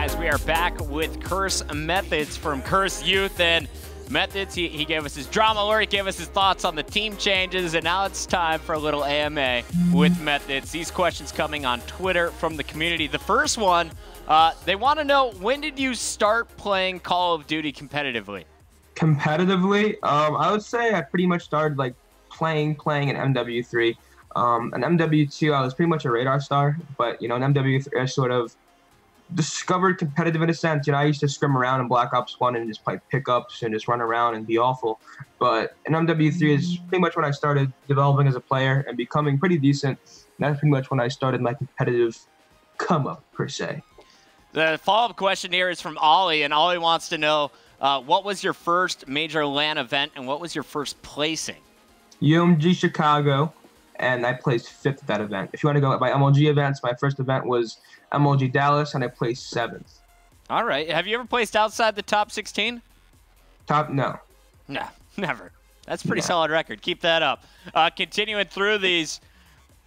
guys, we are back with Curse Methods from Curse Youth. And Methods, he gave us his drama alert, he gave us his thoughts on the team changes, and now it's time for a little AMA with Methods. These questions coming on Twitter from the community. The first one, they want to know, when did you start playing Call of Duty competitively? Competitively, I would say I pretty much started like playing in MW3. In MW2, I was pretty much a radar star, but in MW3, I sort of discovered competitive in a sense. I used to scrim around in Black Ops 1 and just play pickups and just run around and be awful. But in MW3 is pretty much when I started developing as a player and becoming pretty decent. That's pretty much when I started my competitive come up, per se. The follow-up question here is from Ollie, and Ollie wants to know, what was your first major LAN event and what was your first placing? UMG Chicago, and I placed 5th at that event. If you want to go by MLG events, my first event was MLG Dallas, and I placed 7th. All right. Have you ever placed outside the top 16? No. No, never. That's a pretty solid record. Keep that up. Continuing through these,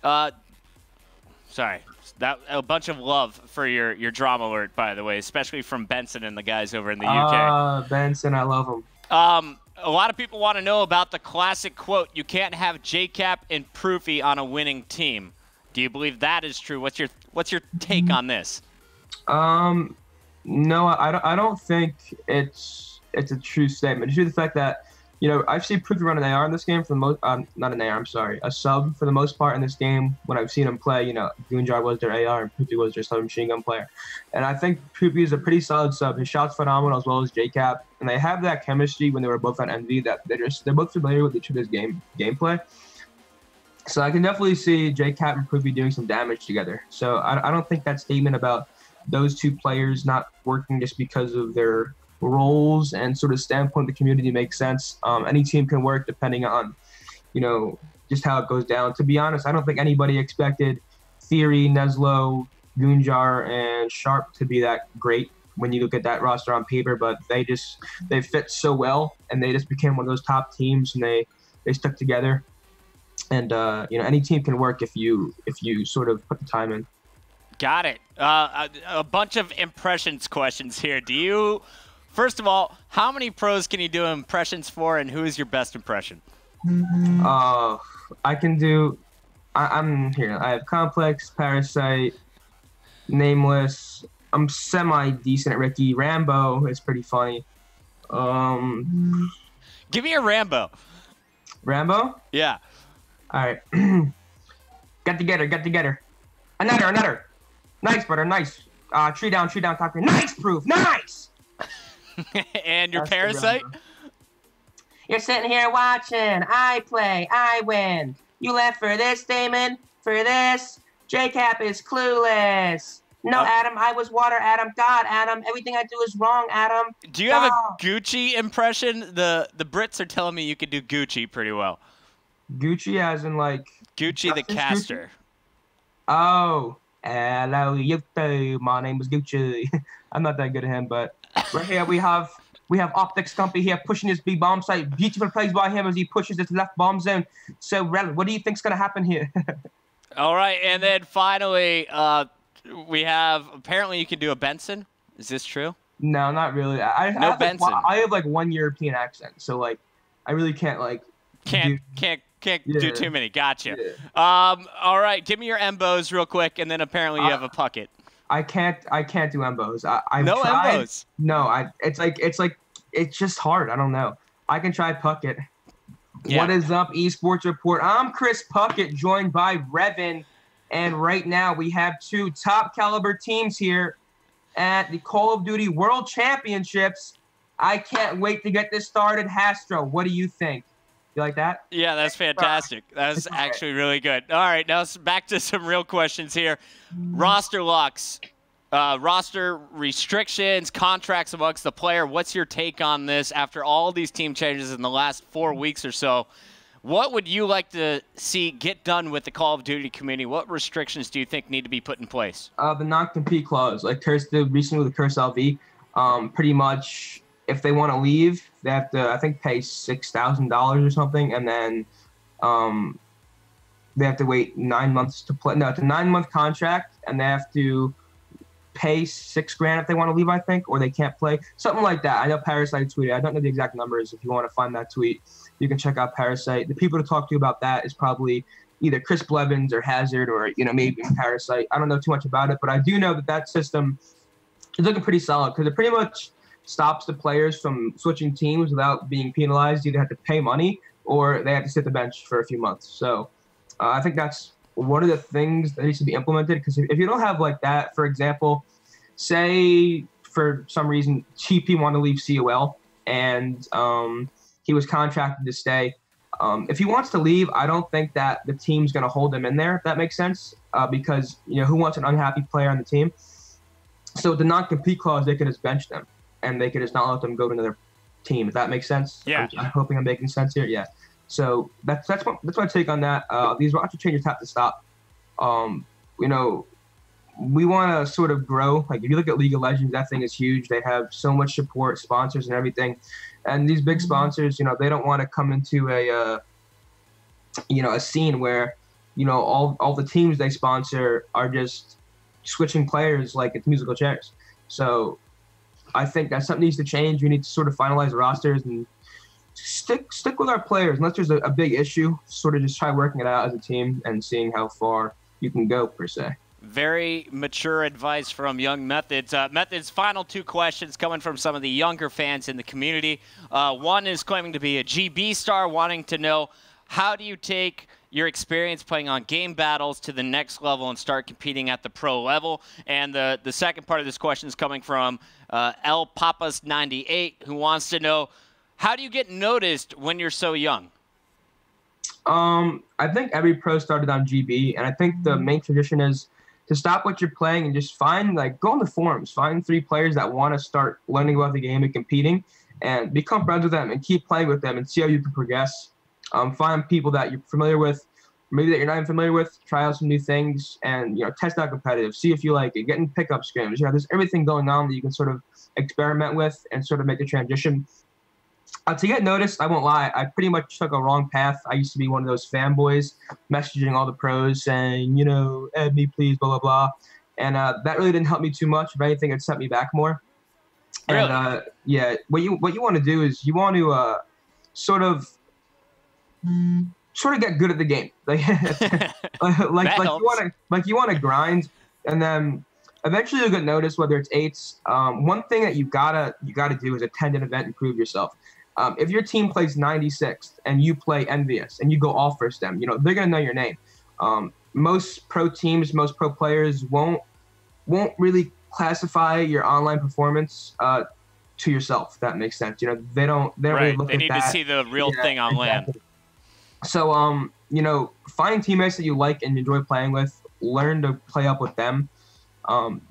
sorry, a bunch of love for your drama alert, by the way, especially from Benson and the guys over in the UK. Benson, I love him. A lot of people want to know about the classic quote, "You can't have JCap and Proofy on a winning team." Do you believe that is true? What's your take on this? No, I don't think it's a true statement. Due to the fact that I've seen Proofy run an AR in this game for the most not an AR, I'm sorry, a sub for the most part in this game. When I've seen him play, Goonjar was their AR and Proofy was their submachine gun player, and I think Proofy is a pretty solid sub. His shot's phenomenal as well as JCap, and they have that chemistry when they were both on Envy that they're both familiar with each other's gameplay. So I can definitely see JCap and Proofy doing some damage together. So I don't think that statement about those two players not working just because of their roles and sort of standpoint of the community makes sense. Any team can work depending on, just how it goes down. To be honest, I don't think anybody expected Theory, Neslo, Goonjar, and Sharp to be that great when you look at that roster on paper, but they fit so well, and they just became one of those top teams, and they stuck together. And any team can work if you sort of put the time in. Got it. A bunch of impressions questions here. First of all, how many pros can you do impressions for, and who is your best impression? I can do. I'm here. I have Complex, Parasite, Nameless. I'm semi-decent at Ricky. Rambo is pretty funny. Give me a Rambo. Rambo? Yeah. All right. Get together. Another. Nice, brother, nice. Tree down, talking. Nice, Proof, nice! And your Parasite? You're sitting here watching. I play, I win. You left for this, Damon. For this. JCap is clueless. No, Adam, I was water, Adam. God, Adam, everything I do is wrong, Adam. Do you have a Gucci impression? The Brits are telling me you could do Gucci pretty well. Gucci as in like... Gucci the caster. Gucci? Oh, hello, YouTube. My name is Gucci. I'm not that good at him, but right here we have Optics Stumpy here pushing his B bomb site. Beautiful plays by him as he pushes his left bomb zone. So, what do you think's going to happen here? All right, and then finally, we have, apparently you can do a Benson. Is this true? No, not really. No Benson. I have like one European accent, so like I really can't like can't do too many. Gotcha. Yeah. All right, give me your Embos real quick, and then apparently you have a Puckett. I can't do Embos. No tried. Embos. No, it's just hard. I don't know. I can try Puckett. Yeah. What is up, Esports Report? I'm Chris Puckett, joined by Revan, and right now we have two top caliber teams here at the Call of Duty World Championships. I can't wait to get this started. Hastro, what do you think? You like that? Yeah, that's fantastic. That was actually really good. All right, now back to some real questions here. Roster locks, roster restrictions, contracts amongst the player. What's your take on this after all these team changes in the last 4 weeks or so? What would you like to see get done with the Call of Duty community? What restrictions do you think need to be put in place? The non-compete clause, like Curse did recently with the Curse LV, pretty much if they want to leave, they have to, I think, pay $6,000 or something, and then they have to wait 9 months to play. No, it's a 9-month contract, and they have to pay $6,000 if they want to leave, I think, or they can't play. Something like that. I know Parasite tweeted. I don't know the exact numbers. If you want to find that tweet, you can check out Parasite. The people to talk to about that is probably either Chris Blevins or Hazard or, maybe Parasite. I don't know too much about it, but I do know that system is looking pretty solid because it pretty much stops the players from switching teams without being penalized. You either have to pay money or they have to sit the bench for a few months. So I think that's one of the things that needs to be implemented, because if you don't have like that, for example, say for some reason TP wanted to leave COL and he was contracted to stay. If he wants to leave, I don't think that the team's going to hold him in there, if that makes sense, because who wants an unhappy player on the team? So with the non-compete clause, they could just bench them and they could just not let them go to another team, if that makes sense. Yeah. I'm hoping I'm making sense here. Yeah. So that's my take on that. These roster changes have to stop. We want to sort of grow. Like if you look at League of Legends, that thing is huge. They have so much support, sponsors, and everything. And these big sponsors, they don't want to come into a scene where, all the teams they sponsor are just switching players like it's musical chairs. So I think that something needs to change. We need to sort of finalize rosters and stick with our players. Unless there's a big issue, sort of just try working it out as a team and seeing how far you can go, per se. Very mature advice from Young Methods. Methods, final two questions coming from some of the younger fans in the community. One is claiming to be a GB star, wanting to know, how do you take your experience playing on game battles to the next level and start competing at the pro level? And the second part of this question is coming from L Papas 98, who wants to know, how do you get noticed when you're so young? I think every pro started on GB, and I think the main tradition is to stop what you're playing and just go on the forums, find 3 players that want to start learning about the game and competing, and become friends with them and keep playing with them and see how you can progress. Find people that you're familiar with, maybe that you're not even familiar with, try out some new things, and test out competitive, see if you like it, get in pickup scrims. There's everything going on that you can sort of experiment with and sort of make a transition. To get noticed, I won't lie, I pretty much took a wrong path. I used to be one of those fanboys messaging all the pros saying, add me please, blah, blah, blah. And that really didn't help me too much. If anything, it set me back more. Really? And what you want to do is you want to sort of get good at the game. You want to grind, and then eventually you'll get noticed, whether it's 8s. One thing that you gotta do is attend an event and prove yourself. If your team plays 96th and you play Envious and you go all first them, they're gonna know your name. Most pro teams, most pro players won't really classify your online performance to yourself. If that makes sense. They don't really look at that. They need to see the real thing on land. So find teammates that you like and enjoy playing with. Learn to play up with them.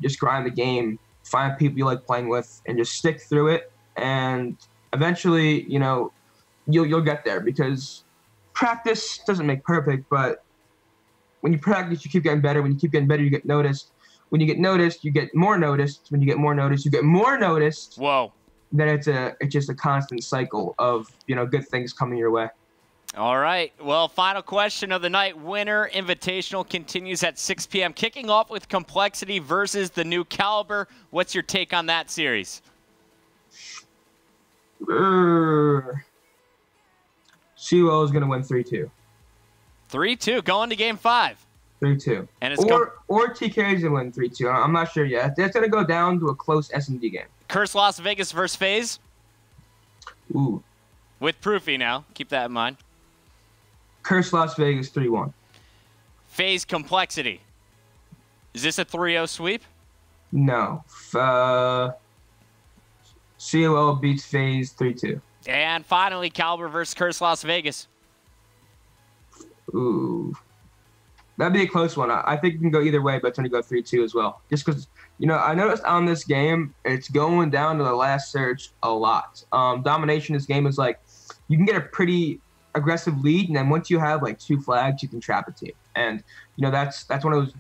Just grind the game. Find people you like playing with, and just stick through it. And eventually, you'll get there, because practice doesn't make perfect, but when you practice, you keep getting better. When you keep getting better, you get noticed. When you get noticed, you get more noticed. When you get more noticed, you get more noticed. Whoa. Then it's just a constant cycle of, good things coming your way. All right. Well, final question of the night. Winter Invitational continues at 6 p.m. Kicking off with Complexity versus the new Caliber. What's your take on that series? COL is going to win 3-2. 3-2, going to Game 5. 3-2. And it's or TK is going to win 3-2. I'm not sure yet. It's going to go down to a close S&D game. Curse Las Vegas versus FaZe. Ooh. With Proofy now. Keep that in mind. Curse Las Vegas 3-1. FaZe Complexity. Is this a 3-0 sweep? No. COL beats FaZe 3-2. And finally, Caliber versus Curse Las Vegas. Ooh. That'd be a close one. I think it can go either way, but it's going to go 3-2 as well. Just because, I noticed on this game, it's going down to the last search a lot. Domination in this game is you can get a pretty aggressive lead, and then once you have 2 flags, you can trap a team. And, that's one of those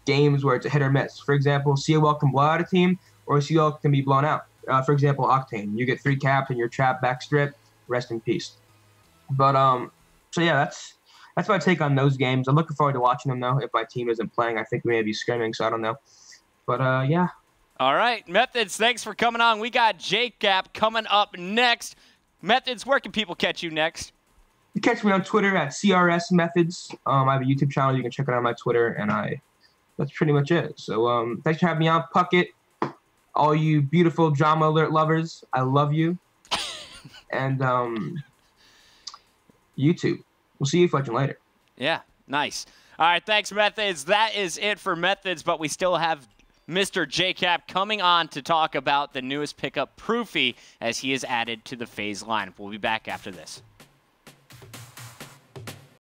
games where it's a hit or miss. For example, COL can blow out a team, or COL can be blown out. For example, Octane. You get 3 caps and you're trapped backstrip. Rest in peace. But, so yeah, that's my take on those games. I'm looking forward to watching them, though. If my team isn't playing, I think we may be scrimming, so I don't know. But, yeah, All right, Methods, thanks for coming on. We got JCap coming up next. Methods, where can people catch you next? You can catch me on Twitter at CRS Methods. I have a YouTube channel. You can check it out on my Twitter, and that's pretty much it. So thanks for having me on, Puckett. All you beautiful Drama Alert lovers, I love you. And YouTube. We'll see you fletching later. Yeah, nice. All right, thanks, Methods. That is it for Methods, but we still have Mr. JCap coming on to talk about the newest pickup, Proofy, as he is added to the FaZe line. We'll be back after this.